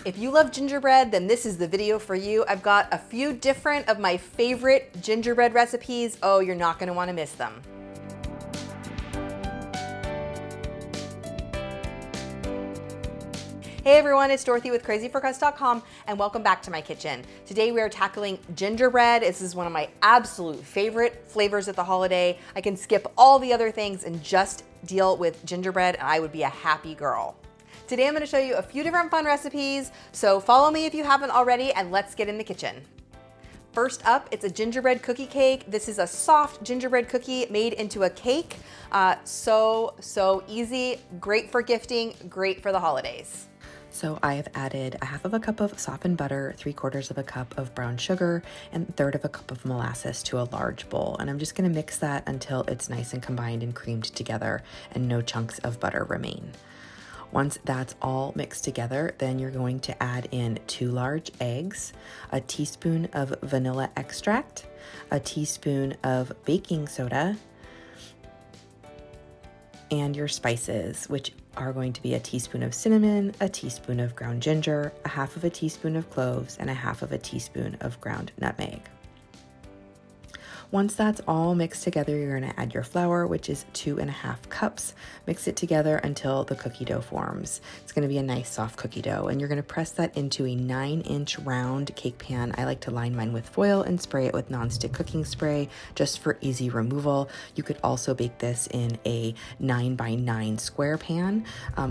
If you love gingerbread, then this is the video for you. I've got a few different of my favorite gingerbread recipes. Oh, you're not gonna wanna miss them. Hey everyone, it's Dorothy with crazyforcrust.com and welcome back to my kitchen. Today we are tackling gingerbread. This is one of my absolute favorite flavors at the holiday. I can skip all the other things and just deal with gingerbread and I would be a happy girl. Today I'm going to show you a few different fun recipes, so follow me if you haven't already and let's get in the kitchen. First up, it's a gingerbread cookie cake. This is a soft gingerbread cookie made into a cake. So easy, great for gifting, great for the holidays. So I have added 1/2 cup of softened butter, 3/4 cup of brown sugar, and 1/3 cup of molasses to a large bowl. And I'm just gonna mix that until it's nice and combined and creamed together and no chunks of butter remain. Once that's all mixed together, then you're going to add in 2 large eggs, a teaspoon of vanilla extract, a teaspoon of baking soda, and your spices, which are going to be a teaspoon of cinnamon, a teaspoon of ground ginger, 1/2 teaspoon of cloves, and 1/2 teaspoon of ground nutmeg. Once that's all mixed together, you're going to add your flour, which is 2.5 cups. Mix it together until the cookie dough forms. It's going to be a nice soft cookie dough, and you're going to press that into a 9-inch round cake pan. I like to line mine with foil and spray it with nonstick cooking spray just for easy removal. You could also bake this in a 9x9 square pan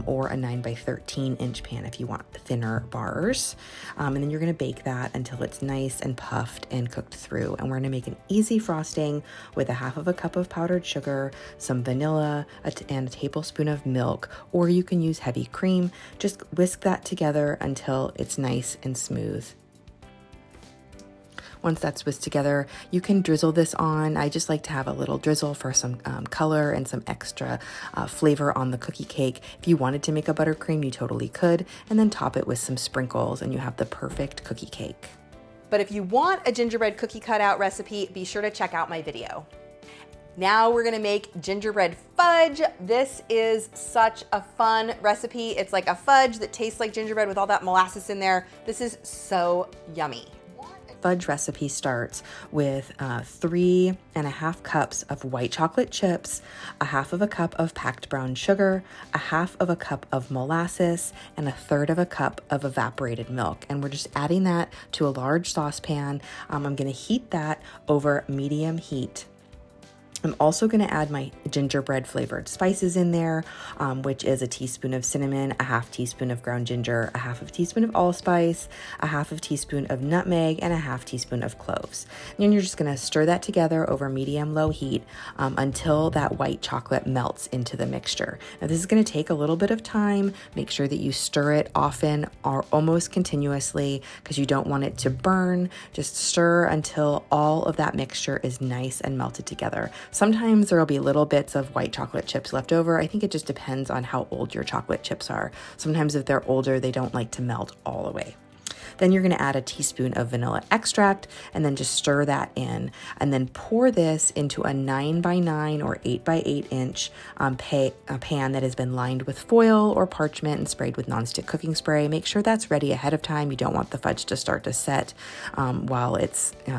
or a 9x13-inch pan if you want thinner bars. And then you're going to bake that until it's nice and puffed and cooked through. And we're going to make an easy frosting with 1/2 cup of powdered sugar, some vanilla, and a tablespoon of milk, or you can use heavy cream. Just whisk that together until it's nice and smooth. Once that's whisked together, you can drizzle this on. I just like to have a little drizzle for some color and some extra flavor on the cookie cake. If you wanted to make a buttercream, you totally could, and then top it with some sprinkles and you have the perfect cookie cake. But if you want a gingerbread cookie cutout recipe, be sure to check out my video. Now we're gonna make gingerbread fudge. This is such a fun recipe. It's like a fudge that tastes like gingerbread with all that molasses in there. This is so yummy. Fudge recipe starts with 3.5 cups of white chocolate chips, 1/2 cup of packed brown sugar, 1/2 cup of molasses, and 1/3 cup of evaporated milk. And we're just adding that to a large saucepan. I'm gonna heat that over medium heat. I'm also going to add my gingerbread flavored spices in there, which is a teaspoon of cinnamon, 1/2 teaspoon of ground ginger, 1/2 teaspoon of allspice, 1/2 teaspoon of nutmeg, and 1/2 teaspoon of cloves. And then you're just going to stir that together over medium-low heat until that white chocolate melts into the mixture. Now this is going to take a little bit of time. Make sure that you stir it often or almost continuously because you don't want it to burn. Just stir until all of that mixture is nice and melted together. Sometimes there will be little bits of white chocolate chips left over. I think it just depends on how old your chocolate chips are. Sometimes if they're older, they don't like to melt all the way. Then you're going to add a teaspoon of vanilla extract and then just stir that in and then pour this into a 9x9 or 8x8-inch pan that has been lined with foil or parchment and sprayed with nonstick cooking spray. Make sure that's ready ahead of time. You don't want the fudge to start to set while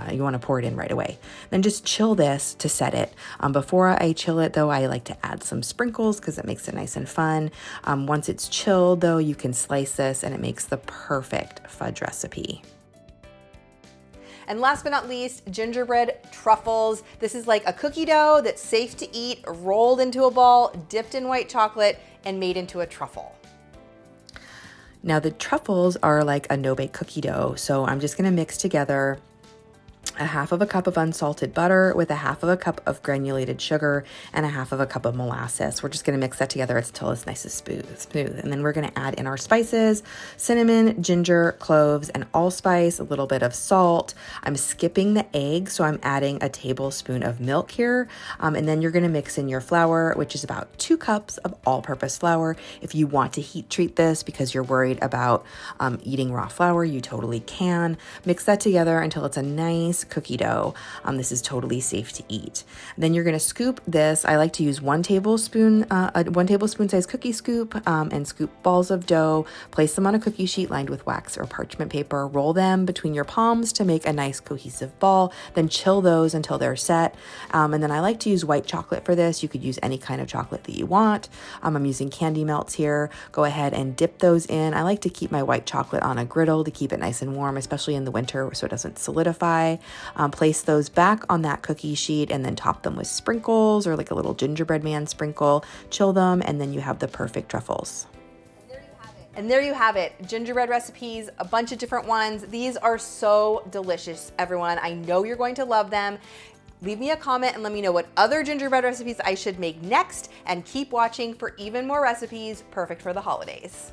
you want to pour it in right away. Then just chill this to set it. Before I chill it though, I like to add some sprinkles because it makes it nice and fun. Once it's chilled though, you can slice this and it makes the perfect fudge recipe. And last but not least, gingerbread truffles. This is like a cookie dough that's safe to eat, rolled into a ball, dipped in white chocolate, and made into a truffle. Now the truffles are like a no-bake cookie dough, so I'm just gonna mix together 1/2 cup of unsalted butter with 1/2 cup of granulated sugar and 1/2 cup of molasses. We're just going to mix that together until it's nice and smooth. And then we're going to add in our spices, cinnamon, ginger, cloves, and allspice, a little bit of salt. I'm skipping the egg, so I'm adding a tablespoon of milk here. And then you're going to mix in your flour, which is about 2 cups of all-purpose flour. If you want to heat treat this because you're worried about eating raw flour, you totally can. Mix that together until it's a nice cookie dough. This is totally safe to eat. Then you're gonna scoop this. I like to use 1 tablespoon, a 1 tablespoon size cookie scoop, and scoop balls of dough. Place them on a cookie sheet lined with wax or parchment paper. Roll them between your palms to make a nice cohesive ball. Then chill those until they're set. And then I like to use white chocolate for this. You could use any kind of chocolate that you want. I'm using candy melts here. Go ahead and dip those in. I like to keep my white chocolate on a griddle to keep it nice and warm, especially in the winter so it doesn't solidify. Place those back on that cookie sheet and then top them with sprinkles or like a little gingerbread man sprinkle. Chill them, and then you have the perfect truffles. And there you have it, gingerbread recipes, a bunch of different ones. These are so delicious, everyone. I know you're going to love them. Leave me a comment and let me know what other gingerbread recipes I should make next, and keep watching for even more recipes perfect for the holidays.